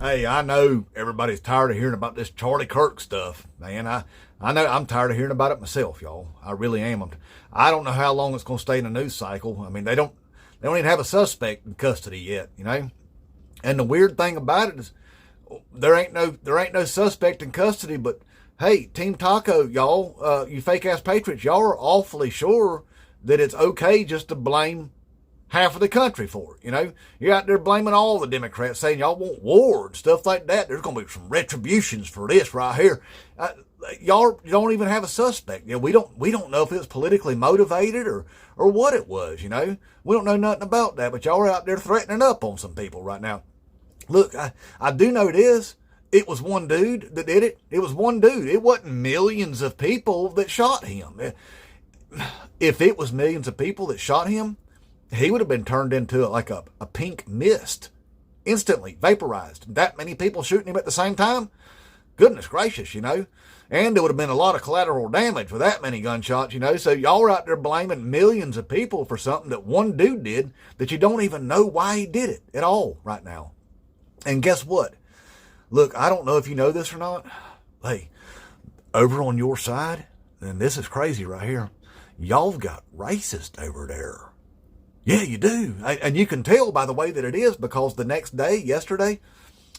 Hey, I know everybody's tired of hearing about this Charlie Kirk stuff, man. I know I'm tired of hearing about it myself, y'all. I really am. I don't know how long it's going to stay in the news cycle. I mean, they don't even have a suspect in custody yet, you know. And the weird thing about it is there ain't no suspect in custody. But hey, Team Taco, y'all, you fake ass patriots, y'all are awfully sure that it's okay just to blame half of the country for it. You know, you're out there blaming all the Democrats, saying y'all want war and stuff like that. There's going to be some retributions for this right here. Y'all don't even have a suspect. You know, we don't know if it was politically motivated or what it was. You know, we don't know nothing about that. But y'all are out there threatening up on some people right now. Look, I do know it was one dude that did it. It was one dude. It wasn't millions of people that shot him. If it was millions of people that shot him, he would have been turned into like a pink mist, instantly vaporized. That many people shooting him at the same time? Goodness gracious, you know. And there would have been a lot of collateral damage with that many gunshots, you know. So y'all are out there blaming millions of people for something that one dude did that you don't even know why he did it at all right now. And guess what? Look, I don't know if you know this or not. Hey, over on your side, and this is crazy right here, y'all got racist over there. Yeah, you do. And you can tell by the way that it is, because the next day, yesterday,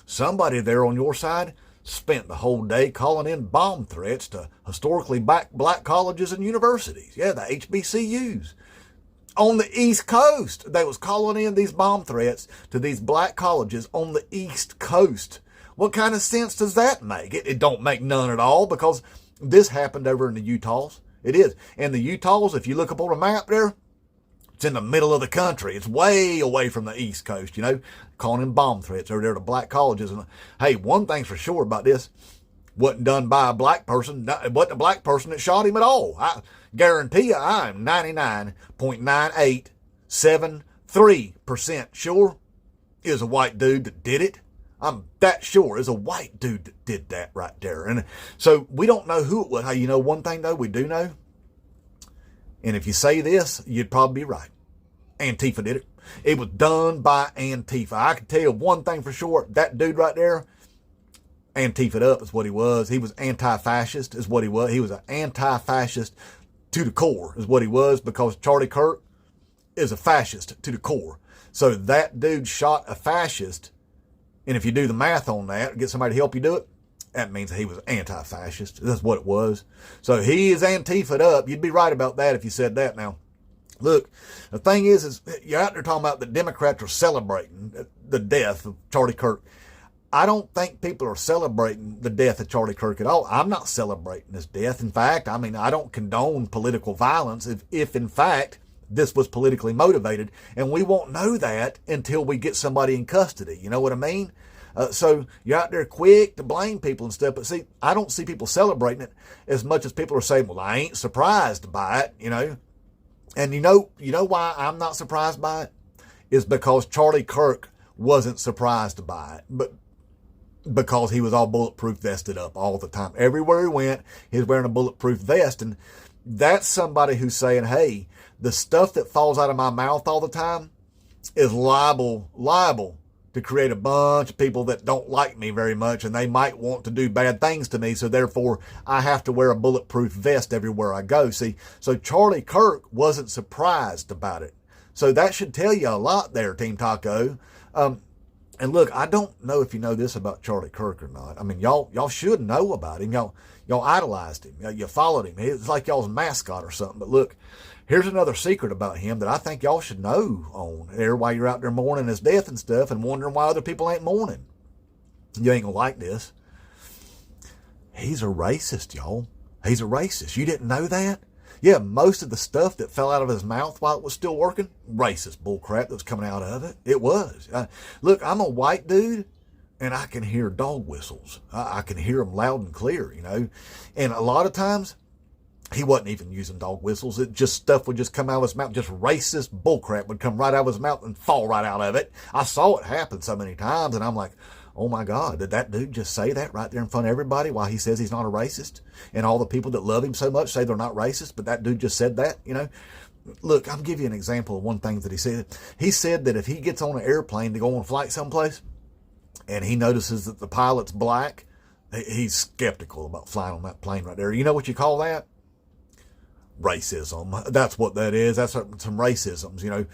somebody there on your side spent the whole day calling in bomb threats to historically black colleges and universities. Yeah, the HBCUs. On the East Coast, they was calling in these bomb threats to these black colleges on the East Coast. What kind of sense does that make? It don't make none at all, because this happened over in the Utahs. It is. And the Utahs, if you look up on a map there, it's in the middle of the country. It's way away from the East Coast, you know, calling in bomb threats over there to black colleges. And hey, one thing's for sure about this, wasn't done by a black person. It wasn't a black person that shot him at all. I guarantee you, I'm 99.9873% sure it was a white dude that did it. I'm that sure it's a white dude that did that right there. And so we don't know who it was. Hey, you know one thing though, we do know. And if you say this, you'd probably be right. Antifa did it. It was done by Antifa. I can tell you one thing for sure. That dude right there, Antifa'd up is what he was. He was anti-fascist is what he was. He was an anti-fascist to the core is what he was, because Charlie Kirk is a fascist to the core. So that dude shot a fascist. And if you do the math on that, get somebody to help you do it, that means he was anti-fascist. That's what it was. So he is Antifa'd up. You'd be right about that if you said that. Now, look, the thing is you're out there talking about the Democrats are celebrating the death of Charlie Kirk. I don't think people are celebrating the death of Charlie Kirk at all. I'm not celebrating his death. In fact, I mean, I don't condone political violence if in fact this was politically motivated. And we won't know that until we get somebody in custody. You know what I mean? So you're out there quick to blame people and stuff. But see, I don't see people celebrating it as much as people are saying, well, I ain't surprised by it, you know. And you know why I'm not surprised by it? Is because Charlie Kirk wasn't surprised by it. But because he was all bulletproof vested up all the time. Everywhere he went, he was wearing a bulletproof vest. And that's somebody who's saying, hey, the stuff that falls out of my mouth all the time is liable to create a bunch of people that don't like me very much, and they might want to do bad things to me. So therefore I have to wear a bulletproof vest everywhere I go. See, so Charlie Kirk wasn't surprised about it. So that should tell you a lot there, Team Taco. And look, I don't know if you know this about Charlie Kirk or not. I mean, y'all should know about him. Y'all idolized him. You followed him. It's like y'all's mascot or something. But look, here's another secret about him that I think y'all should know on there while you're out there mourning his death and stuff and wondering why other people ain't mourning. You ain't gonna like this. He's a racist, y'all. He's a racist. You didn't know that? Yeah, most of the stuff that fell out of his mouth while it was still working, racist bullcrap that was coming out of it. It was. Look, I'm a white dude, and I can hear dog whistles. I can hear them loud and clear, you know. And a lot of times, he wasn't even using dog whistles. It just stuff would just come out of his mouth. Just racist bullcrap would come right out of his mouth and fall right out of it. I saw it happen so many times, and I'm like, oh my God, did that dude just say that right there in front of everybody while he says he's not a racist? And all the people that love him so much say they're not racist, but that dude just said that, you know? Look, I'll give you an example of one thing that he said. He said that if he gets on an airplane to go on a flight someplace, and he notices that the pilot's black, he's skeptical about flying on that plane right there. You know what you call that? Racism. That's what that is. That's some racisms, you know.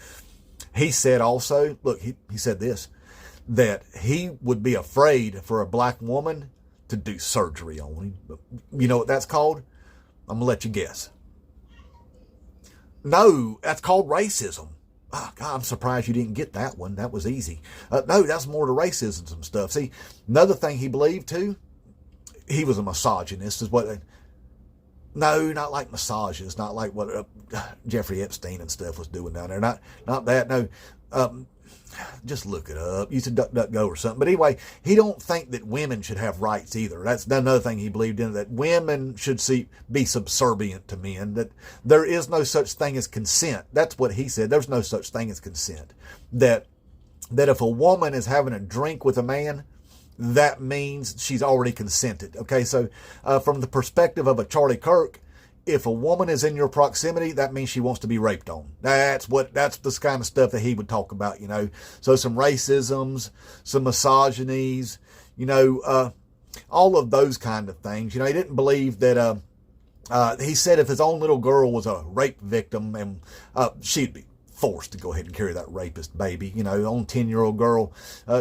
He said also, look, he said this, that he would be afraid for a black woman to do surgery on him. You know what that's called? I'm going to let you guess. No, that's called racism. Oh, God, I'm surprised you didn't get that one. That was easy. No, that's more to racism stuff. See, another thing he believed too, he was a misogynist is what. No, not like massages, not like what Jeffrey Epstein and stuff was doing down there. Not that. No, just look it up. Use a DuckDuckGo or something. But anyway, he don't think that women should have rights either. That's another thing he believed in, that women should be subservient to men, that there is no such thing as consent. That's what he said. There's no such thing as consent. That if a woman is having a drink with a man, that means she's already consented. Okay, so from the perspective of a Charlie Kirk, if a woman is in your proximity, that means she wants to be raped on. That's the kind of stuff that he would talk about, you know. So some racisms, some misogynies, you know, all of those kind of things. You know, he didn't believe that, he said if his own little girl was a rape victim, and she'd be forced to go ahead and carry that rapist baby, you know, on 10-year-old girl,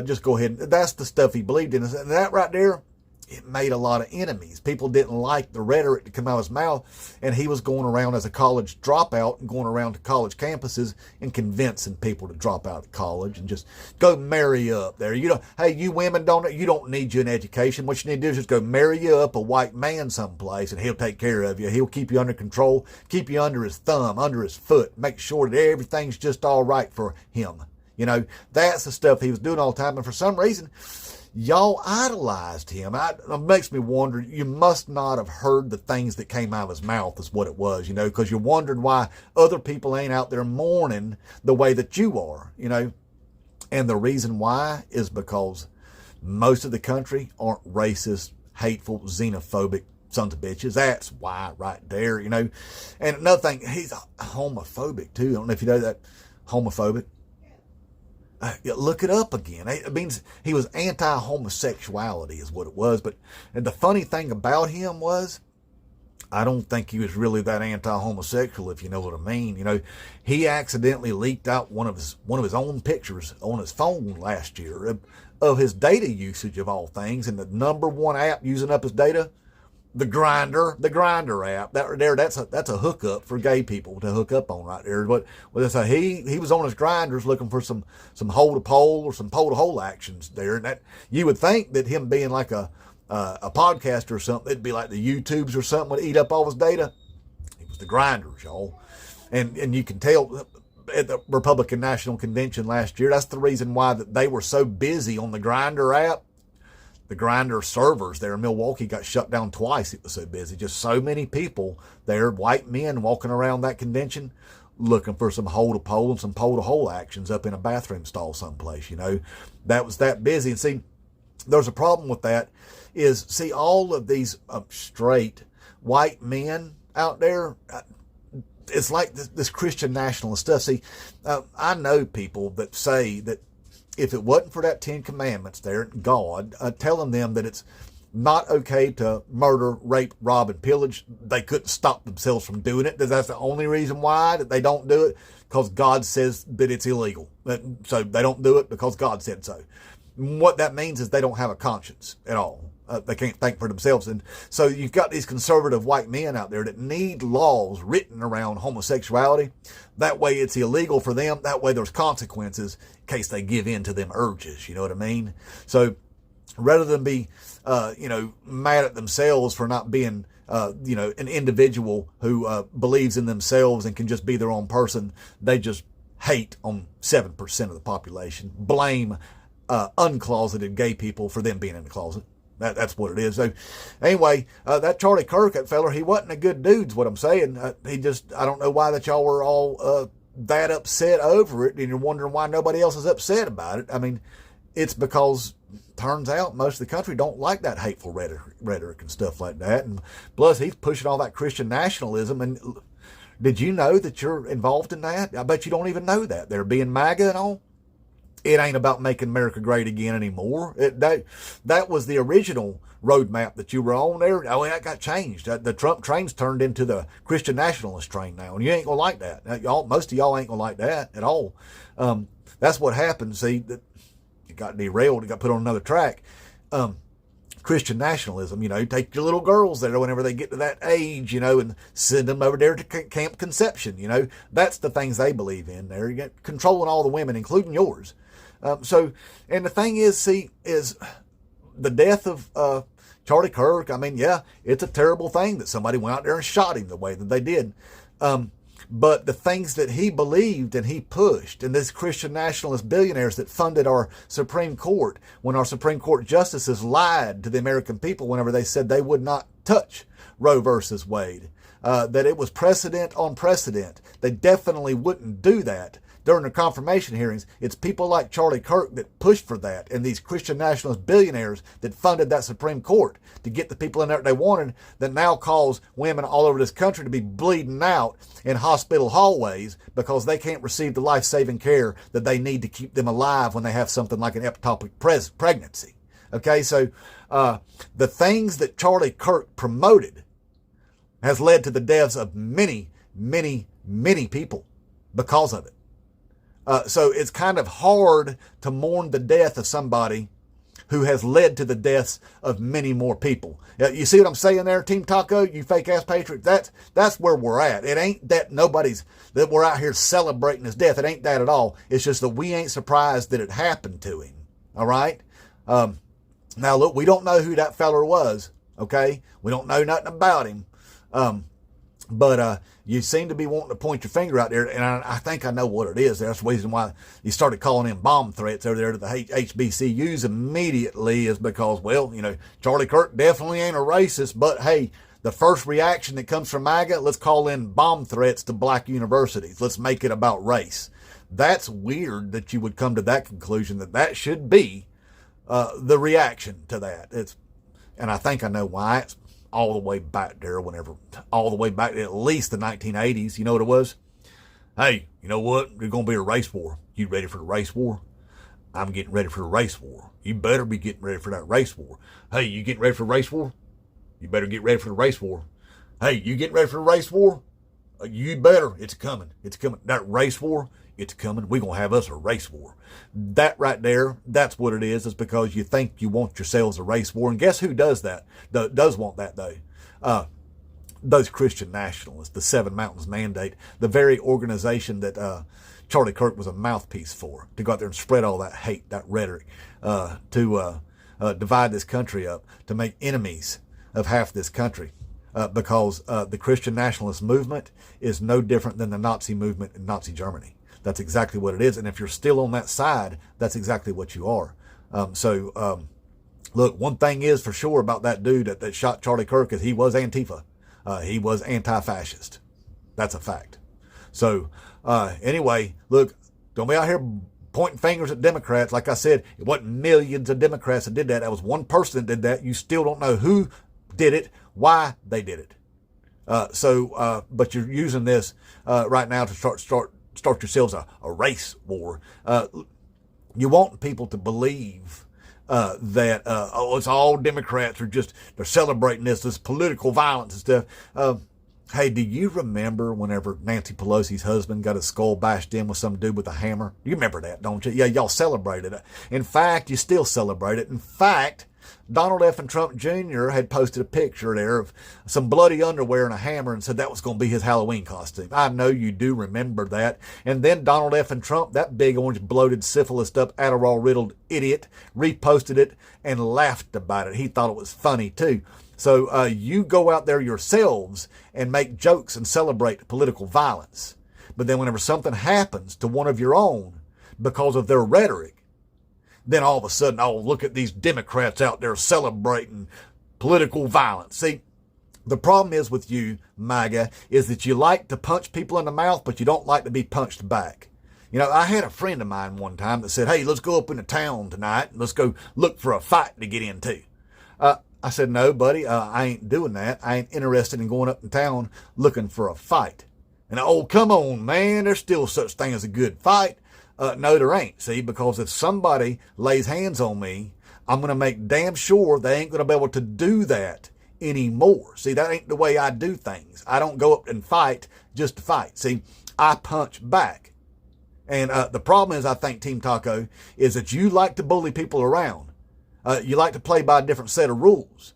just go ahead. That's the stuff he believed in. And that right there, it made a lot of enemies. People didn't like the rhetoric to come out of his mouth, and he was going around as a college dropout and going around to college campuses and convincing people to drop out of college and just go marry up there. You know, hey, you women you don't need you an education. What you need to do is just go marry you up a white man someplace, and he'll take care of you. He'll keep you under control, keep you under his thumb, under his foot, make sure that everything's just all right for him. You know, that's the stuff he was doing all the time, and for some reason, y'all idolized him. It makes me wonder, you must not have heard the things that came out of his mouth is what it was, you know, because you're wondering why other people ain't out there mourning the way that you are, you know. And the reason why is because most of the country aren't racist, hateful, xenophobic sons of bitches. That's why right there, you know. And another thing, he's homophobic too. I don't know if you know that. Homophobic. Look it up again. It means he was anti-homosexuality is what it was. But and the funny thing about him was, I don't think he was really that anti-homosexual, if you know what I mean. You know, he accidentally leaked out one of his own pictures on his phone last year of his data usage of all things, and the number one app using up his data, the Grinder app. That's a hookup for gay people to hook up on right there. But he was on his Grinders looking for some hole to pole or some pole to hole actions there. And that you would think that him being like a podcaster or something, it'd be like the YouTubes or something would eat up all his data. It was the Grinders, y'all. And you can tell at the Republican National Convention last year, that's the reason why that they were so busy on the Grinder app. The Grindr servers there in Milwaukee got shut down twice. It was so busy. Just so many people there, white men walking around that convention looking for some hole to pole and some pole to hole actions up in a bathroom stall someplace, you know. That was that busy. And see, there's a problem with that is, see, all of these straight white men out there, it's like this Christian nationalist stuff. See, I know people that say that if it wasn't for that 10 Commandments there, God telling them that it's not okay to murder, rape, rob, and pillage, they couldn't stop themselves from doing it. That's the only reason why that they don't do it, because God says that it's illegal. So they don't do it because God said so. What that means is they don't have a conscience at all. They can't think for themselves. And so you've got these conservative white men out there that need laws written around homosexuality. That way it's illegal for them. That way there's consequences in case they give in to them urges. You know what I mean? So rather than be, mad at themselves for not being, an individual who believes in themselves and can just be their own person, they just hate on 7% of the population. Blame uncloseted gay people for them being in the closet. That's what it is. So anyway, that Charlie Kirk, that feller, he wasn't a good dude, is what I'm saying. I don't know why that y'all were all that upset over it, and you're wondering why nobody else is upset about it. I mean, it's because turns out most of the country don't like that hateful rhetoric and stuff like that. And plus, he's pushing all that Christian nationalism. And did you know that you're involved in that? I bet you don't even know that. They're being MAGA and all. It ain't about making America great again anymore. That was the original roadmap that you were on there. Oh, that got changed. The Trump train's turned into the Christian nationalist train now, and you ain't gonna like that. Most of y'all ain't gonna like that at all. That's what happened. See, that it got derailed. It got put on another track. Christian nationalism, take your little girls there whenever they get to that age, and send them over there to Camp Conception. That's the things they believe in there. You get controlling all the women, including yours. And the thing is, is the death of Charlie Kirk. I mean, yeah, it's a terrible thing that somebody went out there and shot him the way that they did. But the things that he believed and he pushed, and these Christian nationalist billionaires that funded our Supreme Court, when our Supreme Court justices lied to the American people whenever they said they would not touch Roe versus Wade, that it was precedent on precedent. They definitely wouldn't do that during the confirmation hearings. It's people like Charlie Kirk that pushed for that, and these Christian nationalist billionaires that funded that Supreme Court to get the people in there they wanted, that now cause women all over this country to be bleeding out in hospital hallways because they can't receive the life-saving care that they need to keep them alive when they have something like an ectopic pregnancy. Okay, so the things that Charlie Kirk promoted has led to the deaths of many, many, many people because of it. So it's kind of hard to mourn the death of somebody who has led to the deaths of many more people. You see what I'm saying there, Team Taco? You fake-ass patriots? That's where we're at. It ain't that that we're out here celebrating his death. It ain't that at all. It's just that we ain't surprised that it happened to him. All right? Now, look, we don't know who that feller was, okay? We don't know nothing about him. But you seem to be wanting to point your finger out there, and I think I know what it is. That's the reason why you started calling in bomb threats over there to the HBCUs immediately, is because, well, Charlie Kirk definitely ain't a racist, but hey, the first reaction that comes from MAGA, let's call in bomb threats to black universities. Let's make it about race. That's weird that you would come to that conclusion, that should be the reaction to that. And I think I know why. It's all the way back there, all the way back to at least the 1980s. You know what it was? Hey, you know what? There's going to be a race war. You ready for the race war? I'm getting ready for the race war. You better be getting ready for that race war. Hey, you getting ready for the race war? You better get ready for the race war. Hey, you getting ready for the race war? You better. It's coming. It's coming. That race war, it's coming. We're going to have us a race war. That right there, that's what it is. It's because you think you want yourselves a race war. And guess who does that? Does want that, though? Those Christian nationalists, the Seven Mountains Mandate, the very organization that Charlie Kirk was a mouthpiece for, to go out there and spread all that hate, that rhetoric, to divide this country up, to make enemies of half this country. Because the Christian nationalist movement is no different than the Nazi movement in Nazi Germany. That's exactly what it is. And if you're still on that side, that's exactly what you are. Look, one thing is for sure about that dude that shot Charlie Kirk is he was Antifa. He was anti-fascist. That's a fact. So anyway, look, don't be out here pointing fingers at Democrats. Like I said, it wasn't millions of Democrats that did that. That was one person that did that. You still don't know who did it, why they did it. But you're using this right now to start yourselves a race war. You want people to believe that it's all Democrats they're celebrating this political violence and stuff. Hey, do you remember whenever Nancy Pelosi's husband got his skull bashed in with some dude with a hammer? You remember that, don't you? Yeah, y'all celebrated it. In fact, you still celebrate it. In fact, Donald F. Trump Jr. had posted a picture there of some bloody underwear and a hammer and said that was going to be his Halloween costume. I know you do remember that. And then Donald F. Trump, that big orange bloated syphilis up Adderall riddled idiot, reposted it and laughed about it. He thought it was funny too. So you go out there yourselves and make jokes and celebrate political violence. But then whenever something happens to one of your own because of their rhetoric, then all of a sudden, oh, look at these Democrats out there celebrating political violence. See, the problem is with you, MAGA, is that you like to punch people in the mouth, but you don't like to be punched back. I had a friend of mine one time that said, hey, let's go up into town tonight and let's go look for a fight to get into. I said, no, buddy, I ain't doing that. I ain't interested in going up in town looking for a fight. And oh, come on, man, there's still such thing as a good fight. No, there ain't. See, because if somebody lays hands on me, I'm going to make damn sure they ain't going to be able to do that anymore. See, that ain't the way I do things. I don't go up and fight just to fight. See, I punch back. And the problem is, I think, Team Taco, is that you like to bully people around. You like to play by a different set of rules.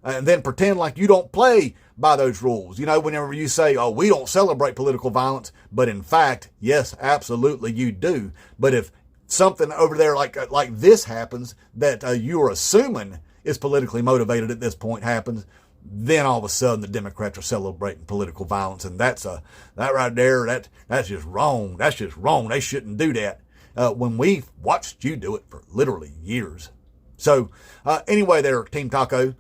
And then pretend like you don't play by those rules. You know, whenever you say, oh, we don't celebrate political violence, but in fact, yes, absolutely you do. But if something over there like this happens that you are assuming is politically motivated at this point happens, then all of a sudden the Democrats are celebrating political violence. And that right there, that's just wrong. That's just wrong. They shouldn't do that. When we've watched you do it for literally years. So anyway there, Team Taco,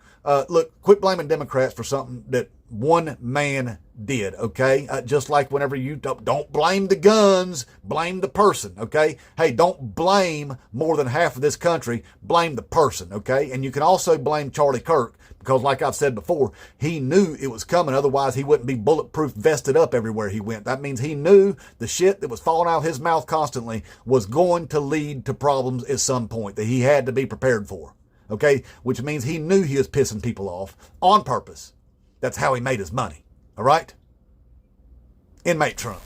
look, quit blaming Democrats for something that one man did, okay? Just like whenever you don't blame the guns, blame the person, okay? Hey, don't blame more than half of this country, blame the person, okay? And you can also blame Charlie Kirk, because like I've said before, he knew it was coming. Otherwise, he wouldn't be bulletproof vested up everywhere he went. That means he knew the shit that was falling out of his mouth constantly was going to lead to problems at some point that he had to be prepared for, okay? Which means he knew he was pissing people off on purpose. That's how he made his money. All right? Inmate Trump.